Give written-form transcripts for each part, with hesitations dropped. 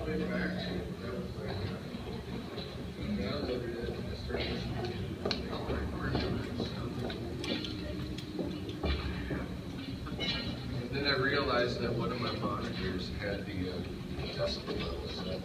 And then I realized that one of my monitors had the decibel level set.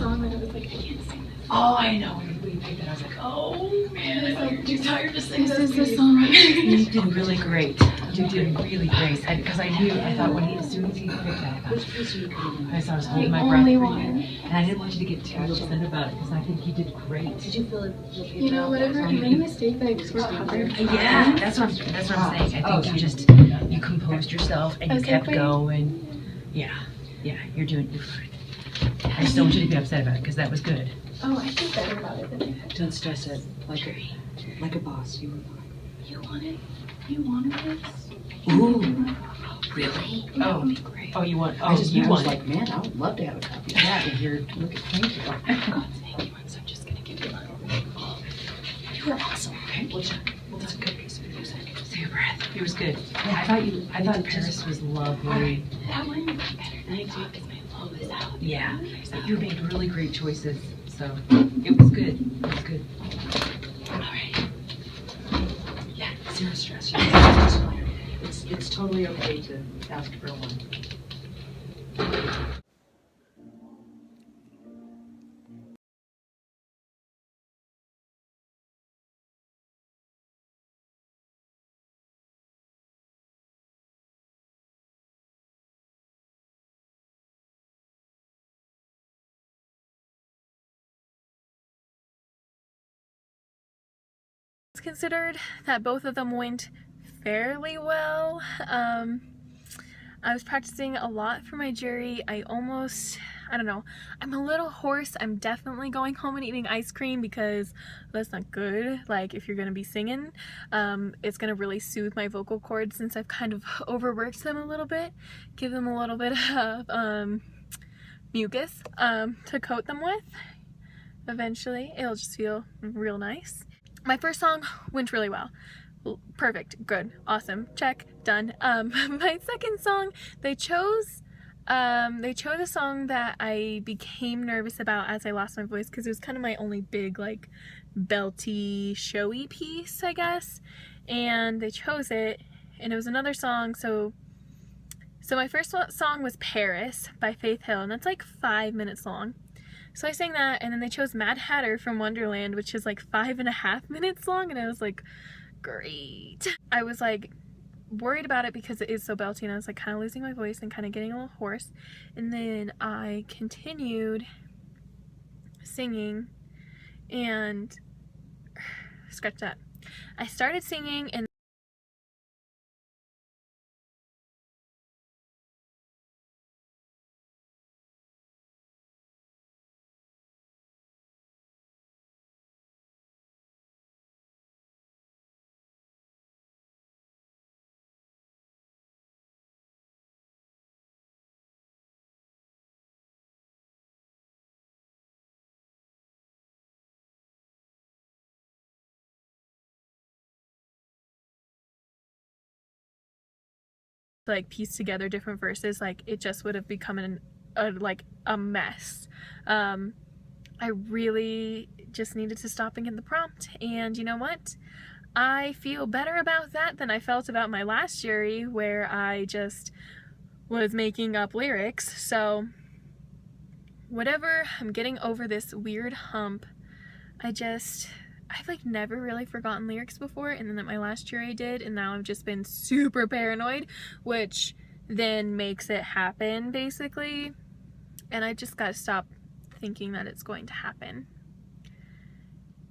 song when I was like, I can't sing this. Oh, I know. When you picked it, I was like, oh man, I thought you were too tired to sing This is the song. You did really great. You did really great. Because I thought as soon as he picked that, I was holding my breath for you. And I didn't want you to get too upset about it because I think you did great. Did you feel it? You know, whatever, I made a mistake, but I just worked harder. Yeah, that's what I'm saying. I think you composed yourself and you kept going. Yeah, you're fine. I just don't want you to be upset about it because that was good. Oh, I feel better about it than I had. Don't stress it. Like a boss. You were fine. You wanted this? Ooh, really? That would be great. Oh, you want? Oh, I was want like, man, I would love to have a copy of that. And here, look at Klein. God's sake, you want, so I'm just gonna give you one. You were awesome. Okay, well, that's a good piece of music. Take a breath. It was good. Yeah, I thought Paris was lovely. That one would be better than I thought because my flow is out. Yeah, you made really great choices. So it was good. It was good. All right. Yeah, zero stress. It's totally okay to ask for one. It's considered that both of them went fairly well. I was practicing a lot for my jury. I don't know, I'm a little hoarse. I'm definitely going home and eating ice cream because that's not good. Like, if you're gonna be singing, it's gonna really soothe my vocal cords since I've kind of overworked them a little bit. Give them a little bit of mucus to coat them with. Eventually, it'll just feel real nice. My first song went really well. Perfect, good, awesome, check, done. My second song, they chose a song that I became nervous about as I lost my voice because it was kind of my only big, like, belty, showy piece, I guess. And they chose it, and it was another song. So my first song was Paris by Faith Hill, and that's like 5 minutes long. So I sang that, and then they chose Mad Hatter from Wonderland, which is like 5.5 minutes long, and I was like, great. I was like worried about it because it is so belty, and I was like kind of losing my voice and kind of getting a little hoarse. And then I continued singing, and scratch that. I started singing, and like piece together different verses, like it just would have become a mess. I really just needed to stop and get the prompt, and you know what? I feel better about that than I felt about my last jury where I just was making up lyrics. So whatever, I'm getting over this weird hump. I've like never really forgotten lyrics before, and then at my last jury I did, and now I've just been super paranoid, which then makes it happen basically, and I just gotta stop thinking that it's going to happen.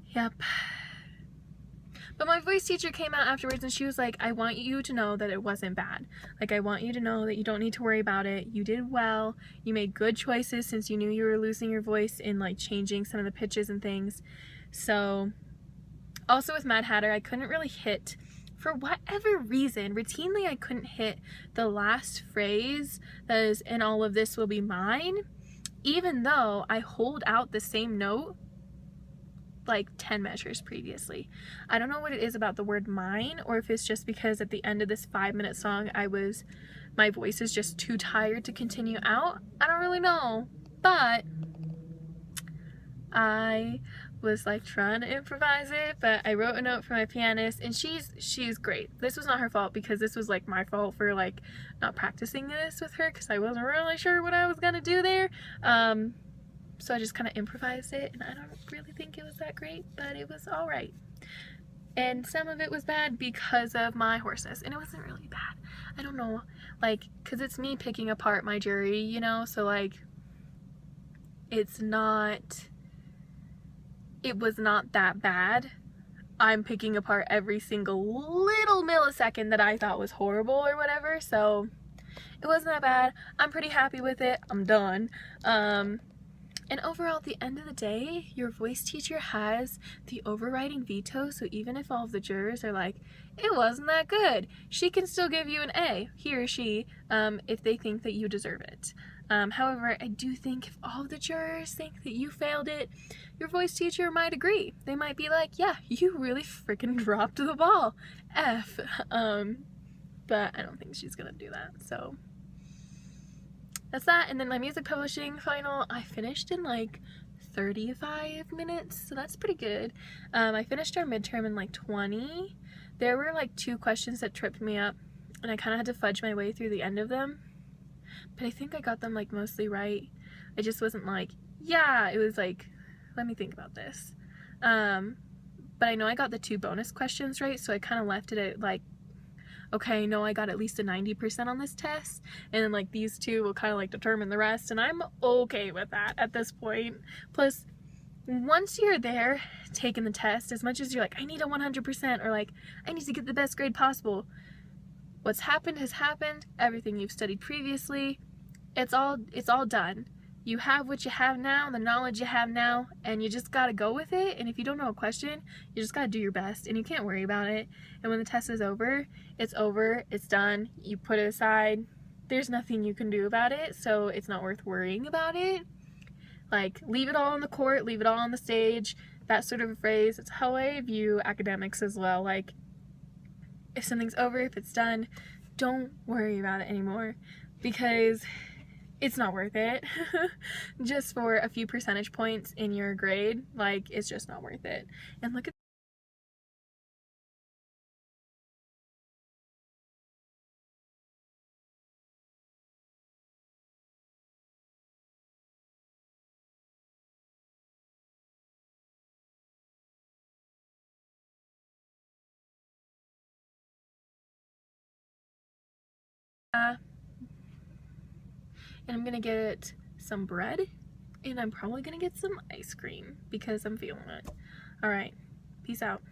Yep. But my voice teacher came out afterwards and she was like, I want you to know that it wasn't bad. Like, I want you to know that you don't need to worry about it. You did well. You made good choices since you knew you were losing your voice in like changing some of the pitches and things. So also with Mad Hatter, I couldn't really hit, for whatever reason, routinely I couldn't hit the last phrase that is, and all of this will be mine, even though I hold out the same note like 10 measures previously. I don't know what it is about the word mine, or if it's just because at the end of this 5-minute song my voice is just too tired to continue out. I don't really know, but I was like trying to improvise it, but I wrote a note for my pianist, and she's great. This was not her fault, because this was like my fault for like not practicing this with her, because I wasn't really sure what I was gonna do there. So I just kind of improvised it, and I don't really think it was that great, but it was all right. And some of it was bad because of my hoarseness, and it wasn't really bad. I don't know, like, because it's me picking apart my jury, you know, so like, it was not that bad. I'm picking apart every single little millisecond that I thought was horrible or whatever, so it wasn't that bad. I'm pretty happy with it. I'm done. And overall, at the end of the day, your voice teacher has the overriding veto, so even if all of the jurors are like, it wasn't that good, she can still give you an A, he or she, if they think that you deserve it. However, I do think if all of the jurors think that you failed it, your voice teacher might agree. They might be like, yeah, you really freaking dropped the ball. F. But I don't think she's gonna do that, so that's that. And then my music publishing final, I finished in like 35 minutes, so that's pretty good. I finished our midterm in like 20. There were like 2 questions that tripped me up, and I kind of had to fudge my way through the end of them, but I think I got them like mostly right. I just wasn't like, yeah, it was like, let me think about this. But I know I got the 2 bonus questions right, so I kind of left it at like, okay, no, I got at least a 90% on this test, and then like these 2 will kind of like determine the rest, and I'm okay with that at this point. Plus, once you're there taking the test, as much as you're like, I need a 100%, or like, I need to get the best grade possible, what's happened has happened. Everything you've studied previously, it's all done. You have what you have now, the knowledge you have now, and you just gotta go with it. And if you don't know a question, you just gotta do your best, and you can't worry about it. And when the test is over, it's done, you put it aside, there's nothing you can do about it, so it's not worth worrying about it. Like, leave it all on the court, leave it all on the stage, that sort of a phrase. It's how I view academics as well. Like, if something's over, if it's done, don't worry about it anymore, because it's not worth it. Just for a few percentage points in your grade, like, it's just not worth it. And look at and I'm gonna get some bread, and I'm probably gonna get some ice cream because I'm feeling it. All right, peace out.